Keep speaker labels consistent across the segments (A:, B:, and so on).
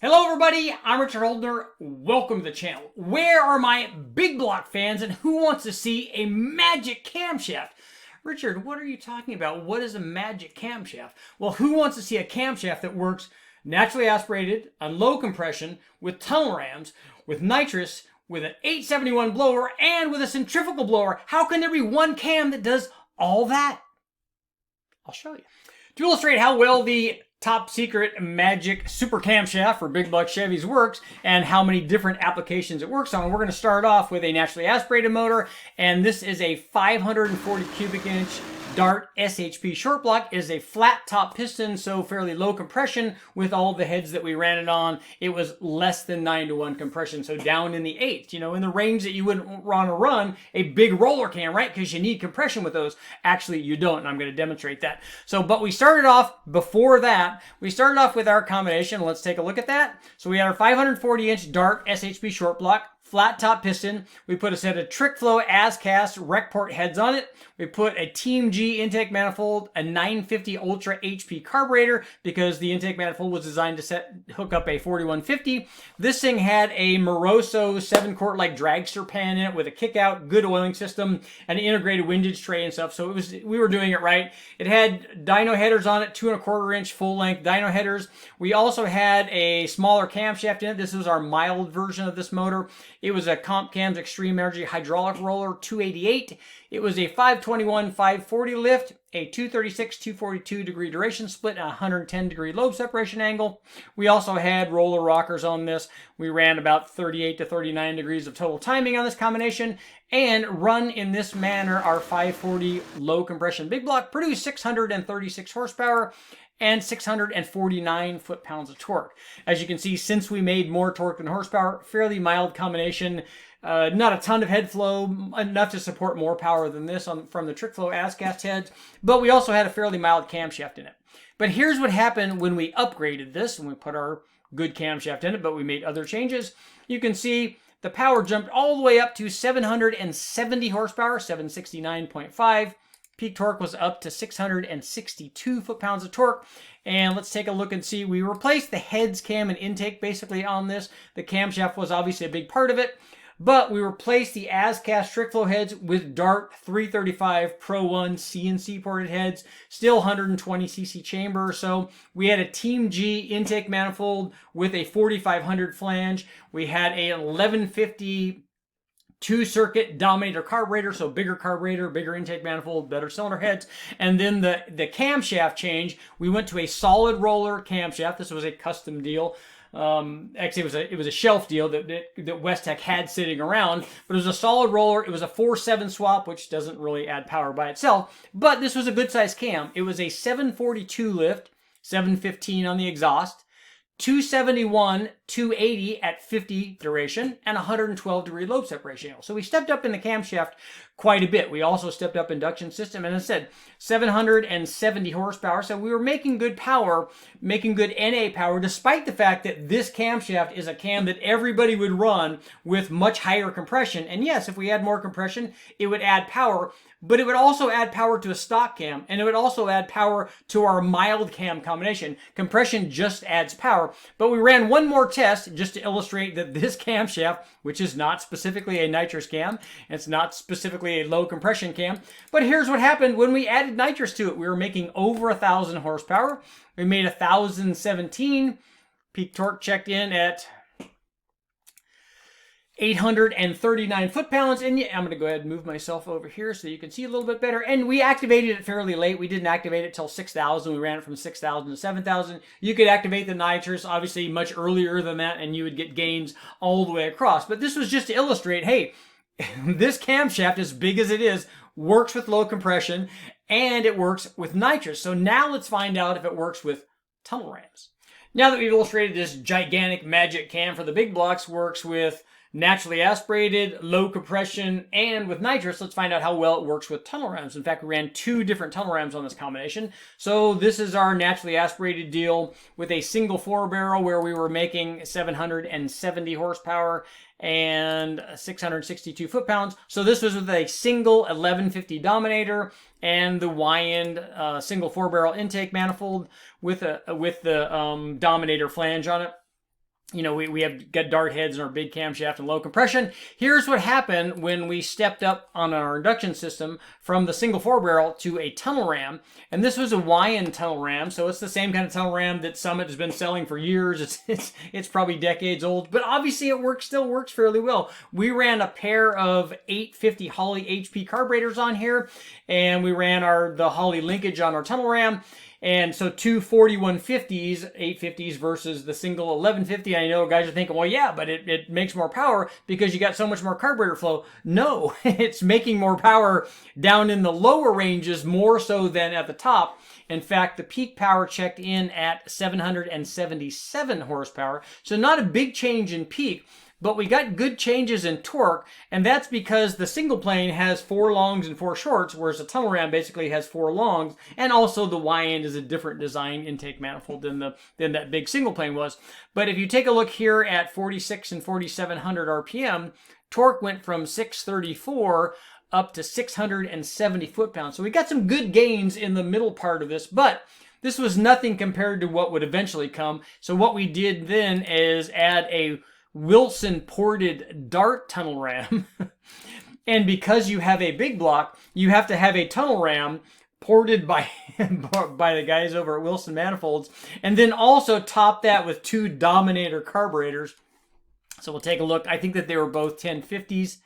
A: Hello everybody, I'm Richard Holdner. Welcome to the channel. Where are my big block fans and who wants to see a magic camshaft? Richard, what are you talking about? What is a magic camshaft? Well, who wants to see a camshaft that works naturally aspirated, on low compression, with tunnel rams, with nitrous, with an 871 blower, and with a centrifugal blower? How can there be one cam that does all that? I'll show you. To illustrate how well the top secret magic super camshaft for big block Chevys works and how many different applications it works on, we're going to start off with a naturally aspirated motor, and this is a 540 cubic inch Dart SHP short block. It is a flat top piston, so fairly low compression. With all the heads that we ran it on, it was less than 9-to-1 compression, so down in the eighth, in the range that you wouldn't want to run a big roller cam, right? Because you need compression with those. Actually, you don't, and I'm going to demonstrate that. But we started off before that. We started off with our combination. Let's take a look at that. So we had our 540 inch Dart SHP short block, flat top piston. We put a set of trick flow as cast rec port heads on it. We put a Team G intake manifold, a 950 Ultra HP carburetor because the intake manifold was designed to hook up a 4150. This thing had a Moroso 7-quart like dragster pan in it with a kick out, good oiling system, an integrated windage tray and stuff. So we were doing it right. It had dyno headers on it, 2¼ inch full length dyno headers. We also had a smaller camshaft in it. This was our mild version of this motor. It was a Comp Cam's Extreme Energy hydraulic roller 288. It was a 521 540 lift, a 236 242 degree duration split, and a 110 degree lobe separation angle. We also had roller rockers on this. We ran about 38 to 39 degrees of total timing on this combination, and run in this manner, our 540 low compression big block produced 636 horsepower and 649 foot-pounds of torque. As you can see, since we made more torque than horsepower, fairly mild combination. Not a ton of head flow, enough to support more power than this from the trick flow as-cast heads, but we also had a fairly mild camshaft in it. But here's what happened when we upgraded this, and we put our good camshaft in it, but we made other changes. You can see the power jumped all the way up to 770 horsepower, 769.5. Peak torque was up to 662 foot-pounds of torque. And let's take a look and see. We replaced the heads, cam, and intake basically on this. The camshaft was obviously a big part of it. But we replaced the as-cast trick flow heads with Dart 335 Pro 1 CNC ported heads. Still 120cc chamber or so. We had a Team G intake manifold with a 4500 flange. We had a 1150 two-circuit Dominator carburetor, so bigger carburetor, bigger intake manifold, better cylinder heads. And then the camshaft change, we went to a solid roller camshaft. This was a custom deal. Actually, it was a shelf deal that Westech had sitting around, but it was a solid roller. It was a 4/7 swap, which doesn't really add power by itself, but this was a good size cam. It was a 742 lift, 715 on the exhaust, 271, 280 at 50 duration, and 112 degree lobe separation angle. So we stepped up in the camshaft quite a bit. We also stepped up induction system, and as I said, 770 horsepower. So we were making good power, making good NA power, despite the fact that this camshaft is a cam that everybody would run with much higher compression. And yes, if we had more compression, it would add power, but it would also add power to a stock cam, and it would also add power to our mild cam combination. Compression just adds power. But we ran one more test just to illustrate that this camshaft, which is not specifically a nitrous cam, it's not specifically a low compression cam, but here's what happened when we added nitrous to it. We were making over 1,000 horsepower. We made 1,017. Peak torque checked in at 839 foot-pounds, and I'm going to go ahead and move myself over here so you can see a little bit better. And we activated it fairly late. We didn't activate it till 6,000. We ran it from 6,000 to 7,000. You could activate the nitrous obviously much earlier than that, and you would get gains all the way across. But this was just to illustrate, hey, this camshaft, as big as it is, works with low compression, and it works with nitrous. So now let's find out if it works with tunnel rams. Now that we've illustrated this gigantic magic cam for the big blocks works with naturally aspirated, low compression, and with nitrous, let's find out how well it works with tunnel rams. In fact, we ran 2 different tunnel rams on this combination. So this is our naturally aspirated deal with a single 4-barrel where we were making 770 horsepower and 662 foot-pounds. So this was with a single 1150 Dominator and the Y-end single 4-barrel intake manifold with the Dominator flange on it. you know, we have got dart heads in our big camshaft and low compression. Here's what happened when we stepped up on our induction system from the single 4-barrel to a tunnel ram. And this was a YN tunnel ram, so it's the same kind of tunnel ram that Summit has been selling for years. It's probably decades old, but obviously it still works fairly well. We ran a pair of 850 Holley HP carburetors on here, and we ran the Holley linkage on our tunnel ram. And so two 4150s, 850s versus the single 1150. I know guys are thinking, well, yeah, but it makes more power because you got so much more carburetor flow. No, it's making more power down in the lower ranges more so than at the top. In fact, the peak power checked in at 777 horsepower. So not a big change in peak, but we got good changes in torque, and that's because the single plane has 4 longs and 4 shorts, whereas the tunnel ram basically has 4 longs, and also the Y-end is a different design intake manifold than that big single plane was. But if you take a look here at 46 and 4700 RPM, torque went from 634 up to 670 foot-pounds. So we got some good gains in the middle part of this, but this was nothing compared to what would eventually come. So what we did then is add a Wilson ported dart tunnel ram. And because you have a big block, you have to have a tunnel ram ported by the guys over at Wilson Manifolds, and then also top that with 2 Dominator carburetors. So we'll take a look. I think that they were both 1050s.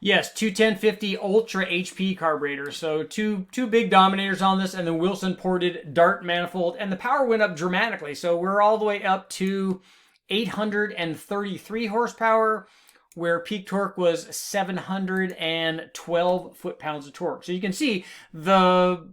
A: Yes, 2 1050 Ultra HP carburetors. So two big Dominators on this, and then Wilson ported dart manifold, and the power went up dramatically. So we're all the way up to 833 horsepower, where peak torque was 712 foot-pounds of torque. So you can see the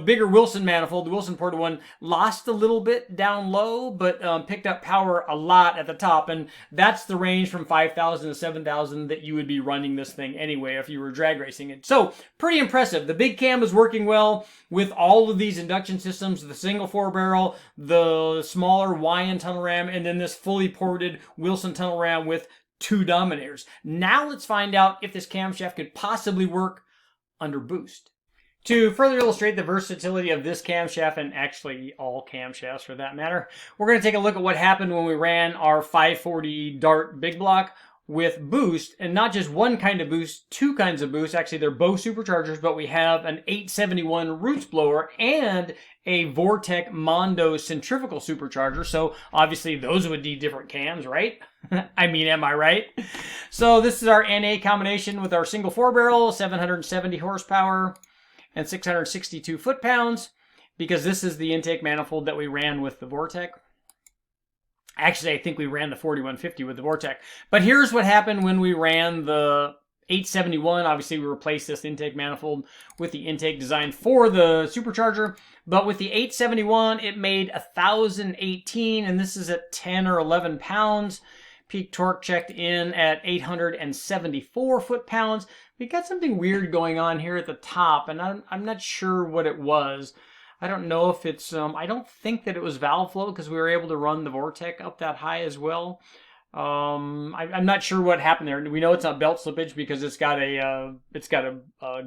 A: bigger Wilson manifold, the Wilson ported one, lost a little bit down low, but picked up power a lot at the top. And that's the range from 5,000 to 7,000 that you would be running this thing anyway if you were drag racing it. So pretty impressive. The big cam is working well with all of these induction systems, the single 4-barrel, the smaller YN tunnel ram, and then this fully ported Wilson tunnel ram with 2 Dominators. Now let's find out if this camshaft could possibly work under boost. To further illustrate the versatility of this camshaft, and actually all camshafts for that matter, we're going to take a look at what happened when we ran our 540 Dart big block with boost, and not just one kind of boost, 2 kinds of boost. Actually, they're both superchargers, but we have an 871 Roots blower and a Vortec Mondo centrifugal supercharger. So obviously those would need different cams, right? I mean, am I right? So this is our NA combination with our single 4-barrel, 770 horsepower and 662 foot-pounds, because this is the intake manifold that we ran with the Vortec. Actually, I think we ran the 4150 with the Vortec. But here's what happened when we ran the 871. Obviously, we replaced this intake manifold with the intake design for the supercharger. But with the 871, it made 1,018, and this is at 10 or 11 pounds. Peak torque checked in at 874 foot-pounds. We got something weird going on here at the top, and I'm not sure what it was. I don't know if it's, I don't think that it was valve flow, because we were able to run the Vortec up that high as well. I'm not sure what happened there. We know it's not belt slippage because it's got a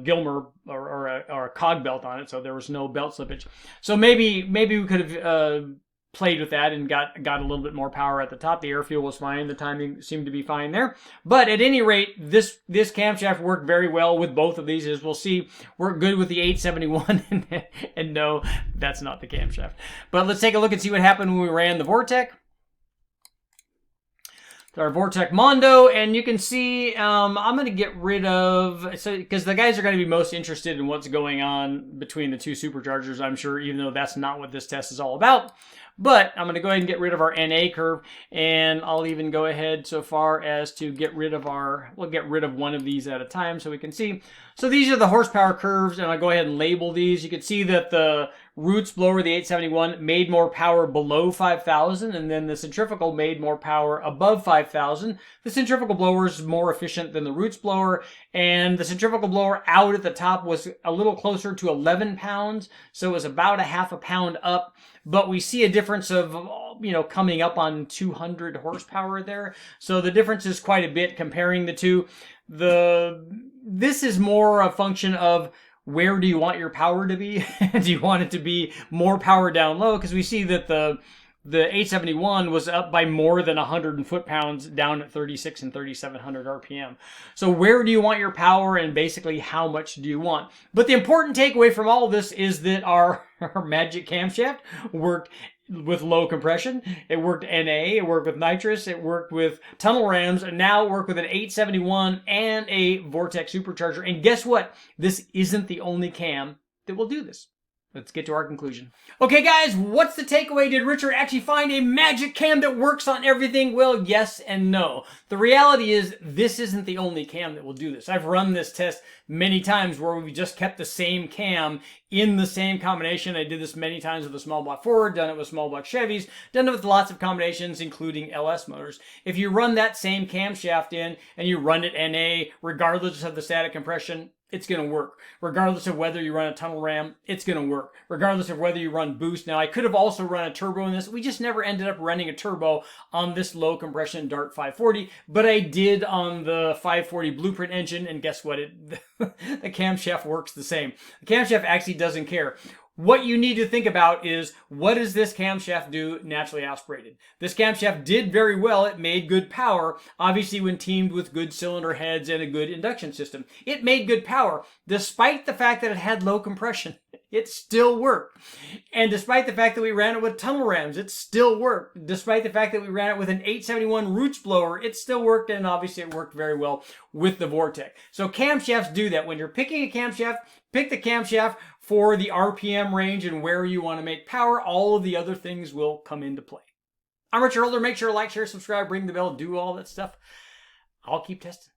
A: Gilmer or a Cog Belt on it, so there was no belt slippage. So maybe we could have played with that and got a little bit more power at the top. The air fuel was fine. The timing seemed to be fine there. But at any rate, this camshaft worked very well with both of these, as we'll see. Worked good with the 871, and no, that's not the camshaft. But let's take a look and see what happened when we ran the Vortec. Our Vortec Mondo, and you can see I'm going to get rid of, because the guys are going to be most interested in what's going on between the 2 superchargers, I'm sure, even though that's not what this test is all about. But I'm going to go ahead and get rid of our NA curve, and I'll even go ahead so far as to get rid of we'll get rid of one of these at a time so we can see. So these are the horsepower curves, and I'll go ahead and label these. You can see that the Roots blower, the 871, made more power below 5,000, and then the centrifugal made more power above 5,000. The centrifugal blower is more efficient than the Roots blower, and the centrifugal blower out at the top was a little closer to 11 pounds, so it was about a half a pound up. But we see a difference of coming up on 200 horsepower there. So the difference is quite a bit comparing the two. This is more a function of where do you want your power to be? Do you want it to be more power down low? Because we see that the 871 was up by more than 100 foot-pounds down at 36 and 3700 RPM. So where do you want your power, and basically how much do you want? But the important takeaway from all of this is that our magic camshaft worked with low compression. It worked NA, it worked with nitrous, it worked with tunnel rams, and now it worked with an 871 and a Vortex supercharger. And guess what? This isn't the only cam that will do this. Let's get to our conclusion. Okay, guys, what's the takeaway? Did Richard actually find a magic cam that works on everything? Well, yes and no. The reality is this isn't the only cam that will do this. I've run this test many times where we just kept the same cam in the same combination. I did this many times with a small block Ford, done it with small block Chevys, done it with lots of combinations, including LS motors. If you run that same camshaft in and you run it NA, regardless of the static compression, it's going to work. Regardless of whether you run a tunnel ram, it's going to work. Regardless of whether you run boost. Now, I could have also run a turbo in this. We just never ended up running a turbo on this low compression Dart 540, but I did on the 540 Blueprint engine, and guess what? The camshaft works the same. The camshaft actually doesn't care. What you need to think about is, what does this camshaft do naturally aspirated? This camshaft did very well. It made good power, obviously when teamed with good cylinder heads and a good induction system. It made good power, despite the fact that it had low compression. It still worked. And despite the fact that we ran it with tunnel rams, it still worked. Despite the fact that we ran it with an 871 roots blower, it still worked, and obviously it worked very well with the Vortex. So camshafts do that. When you're picking a camshaft, pick the camshaft for the RPM range and where you want to make power. All of the other things will come into play. I'm Richard Holder. Make sure to like, share, subscribe, ring the bell, do all that stuff. I'll keep testing.